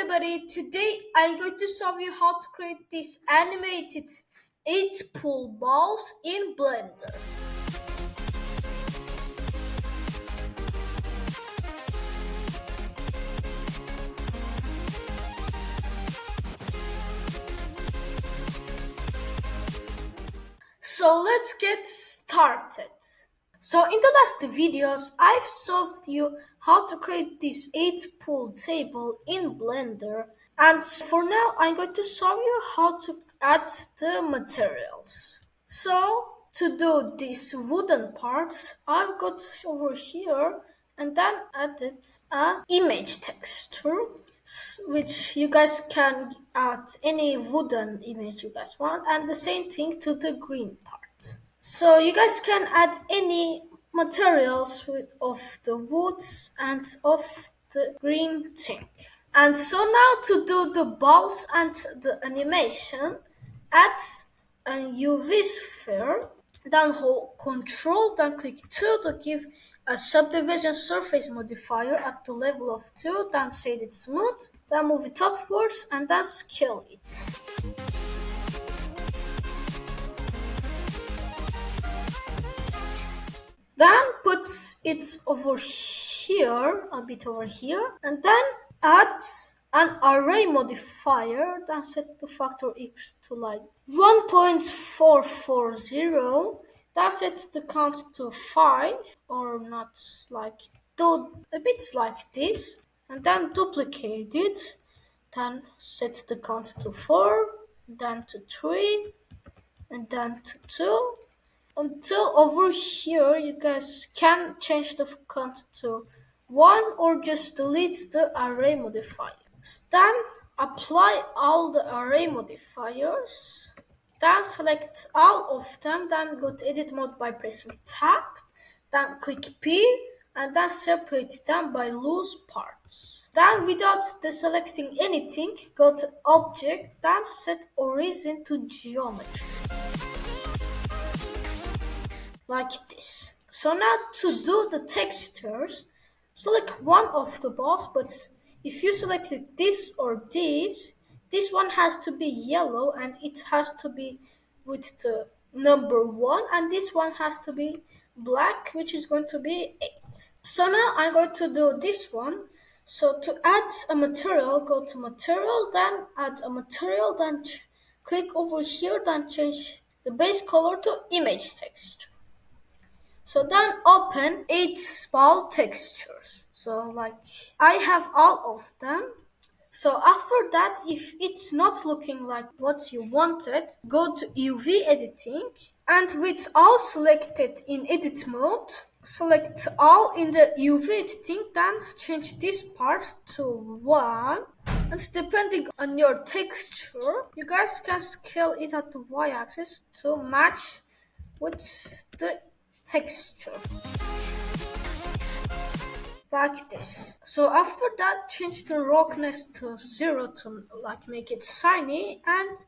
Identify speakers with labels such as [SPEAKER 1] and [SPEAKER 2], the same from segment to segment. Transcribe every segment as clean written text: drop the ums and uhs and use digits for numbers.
[SPEAKER 1] everybody, today I'm going to show you how to create these animated 8 pool balls in Blender. So let's get started. So in the last videos, I've showed you how to create this 8 pool table in Blender. And for now, I'm going to show you how to add the materials. So to do these wooden parts, I've got over here and then added an image texture, which you guys can add any wooden image you guys want, and the same thing to the green part. So you guys can add any materials of the woods and of the green thing. And so now to do the balls and the animation, add a UV sphere, then hold Control, then click 2 to give a subdivision surface modifier at the level of 2, then set it smooth, then move it upwards and then scale it. Then put it over here, a bit over here, and then add an array modifier, then set the factor x to like 1.440, then set the count to 5, or not like, do a bit like this, and then duplicate it, then set the count to 4, then to 3, and then to 2, until over here you guys can change the count to 1 or just delete the array modifiers. Then apply all the array modifiers, then select all of them, then go to edit mode by pressing tab, then click P and then separate them by loose parts. Then without deselecting anything, go to object, then set origin to geometry. Like this. So now to do the textures, select one of the balls, but if you selected this or this one has to be yellow and it has to be with the number 1, and this one has to be black, which is going to be 8. So now I'm going to do this one. So to add a material, go to material, then add a material, then click over here, then change the base color to image texture. So then open 8 ball textures. So like I have all of them. So after that, if it's not looking like what you wanted, go to UV editing, and with all selected in edit mode, select all in the UV editing, then change this part to 1. And depending on your texture, you guys can scale it at the y-axis to match with the texture, like this. So after that, change the roughness to 0 to like make it shiny, and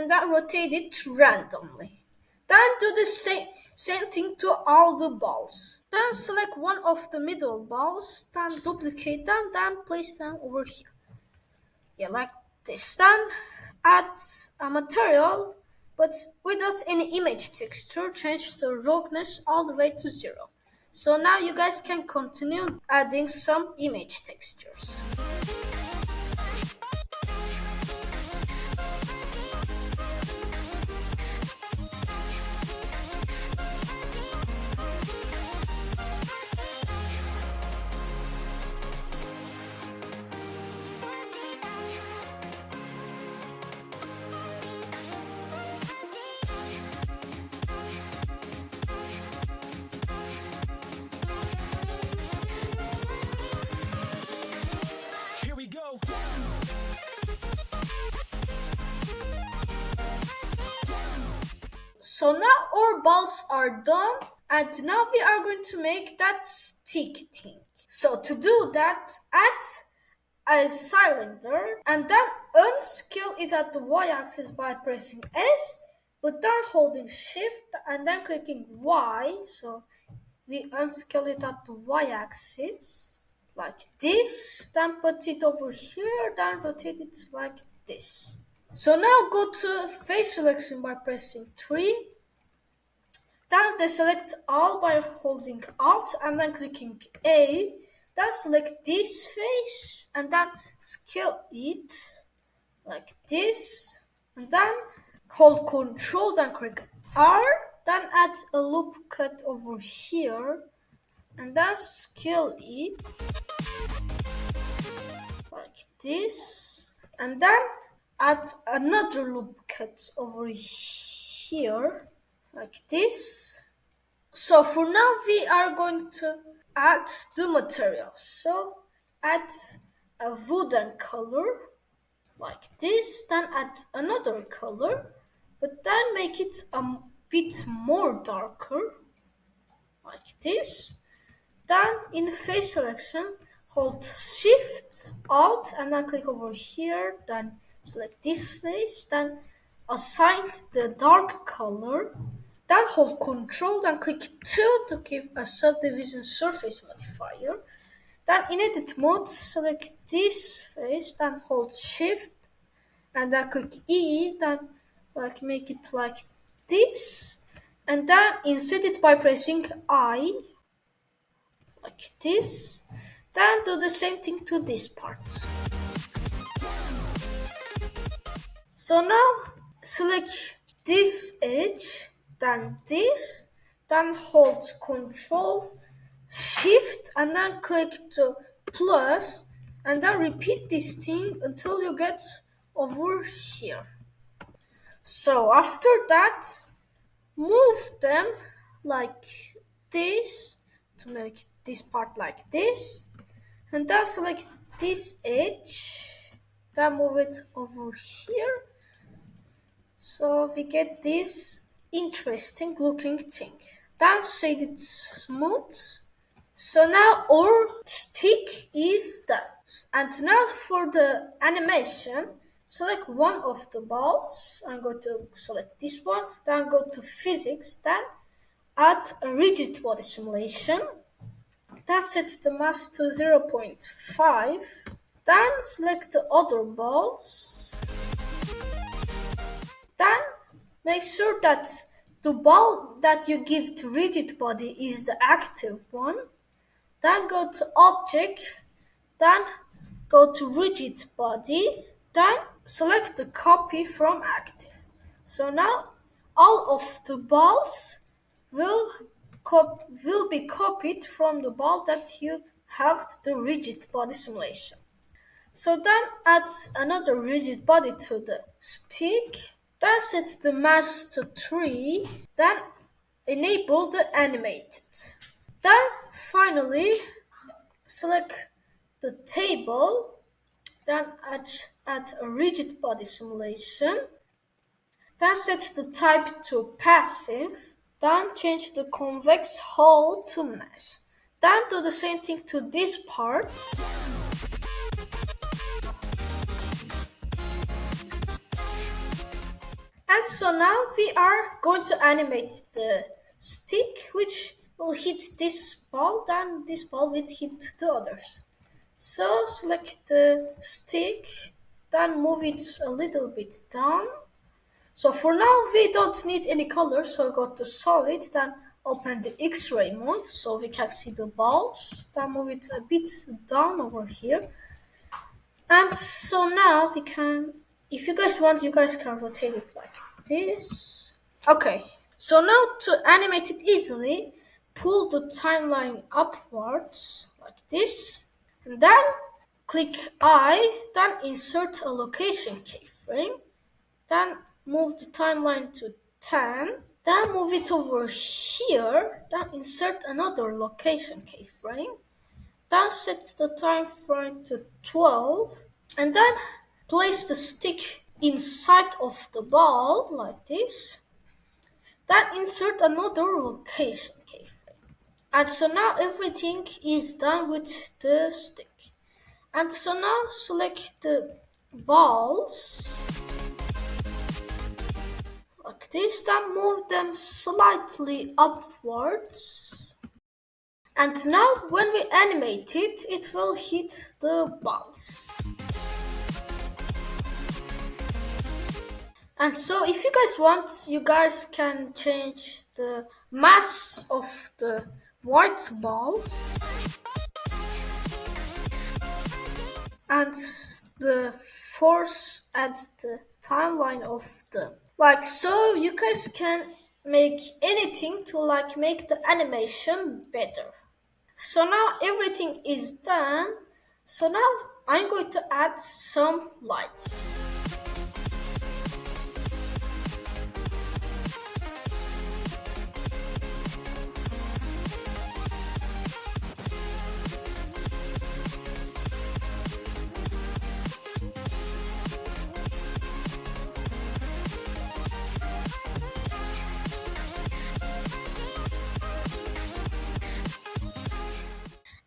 [SPEAKER 1] then rotate it randomly. Then do the same thing to all the balls. Then select one of the middle balls, then duplicate them, then place them over here. Yeah, like this. Then add a material, but without any image texture, change the roughness all the way to 0. So now you guys can continue adding some image textures.
[SPEAKER 2] Go.
[SPEAKER 1] So now our balls are done, and now we are going to make that stick thing. So to do that, add a cylinder and then unscale it at the y-axis by pressing S, but then holding shift and then clicking Y. So we unscale it at the y-axis like this, then put it over here, then rotate it like this. So now go to face selection by pressing 3. Then deselect all by holding Alt and then clicking A. Then select this face and then scale it like this. And then hold Control, then click R. Then add a loop cut over here and then scale it like this. And then add another loop cut over here like this. So for now we are going to add the materials. So add a wooden color like this, then add another color, but then make it a bit more darker like this. Then in face selection, hold Shift, Alt, and then click over here, then select this face, then assign the dark color, then hold Control, then click 2 to give a subdivision surface modifier. Then in edit mode, select this face, then hold Shift, and then click E, then make it like this, and then insert it by pressing I, like this. Then do the same thing to this part. So now select this edge, then this, then hold Control, Shift, and then click to plus, and then repeat this thing until you get over here. So after that, move them like this to make this part like this, and then select this edge, then move it over here, so we get this interesting looking thing. Then shade it smooth. So now our stick is done. And now for the animation, select one of the balls. I'm going to select this one, then go to physics, then add a rigid body simulation. Then set the mass to 0.5. Then select the other balls. Then make sure that the ball that you give to rigid body is the active one. Then go to object. Then go to rigid body. Then select the copy from active. So now all of the balls will be copied from the ball that you have the rigid body simulation. So then add another rigid body to the stick. Then set the mass to 3. Then enable the animated. Then finally select the table. Then add a rigid body simulation. Then set the type to passive. Then change the convex hull to mesh. Then do the same thing to these parts. And so now we are going to animate the stick, which will hit this ball, then this ball will hit the others. So select the stick, then move it a little bit down. So for now we don't need any colors, so go to solid, then open the X-ray mode so we can see the balls. Then move it a bit down over here. And so now we can, if you guys want, you guys can rotate it like this. Okay, so now to animate it easily, pull the timeline upwards like this. And then click I, then insert a location keyframe. Then move the timeline to 10. Then move it over here. Then insert another location keyframe. Then set the time frame to 12. And then place the stick inside of the ball like this. Then insert another location keyframe. And so now everything is done with the stick. And so now select the balls like this, then move them slightly upwards. And now when we animate it, it will hit the balls. And so if you guys want, you guys can change the mass of the white ball and the force and the timeline of the like, so you guys can make anything to like make the animation better. So now everything is done. So now I'm going to add some lights.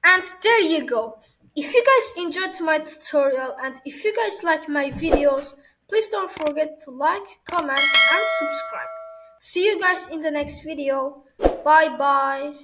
[SPEAKER 1] And there you go. If you guys enjoyed my tutorial and if you guys like my videos, please don't forget to like, comment and subscribe. See you guys in the next video. Bye bye.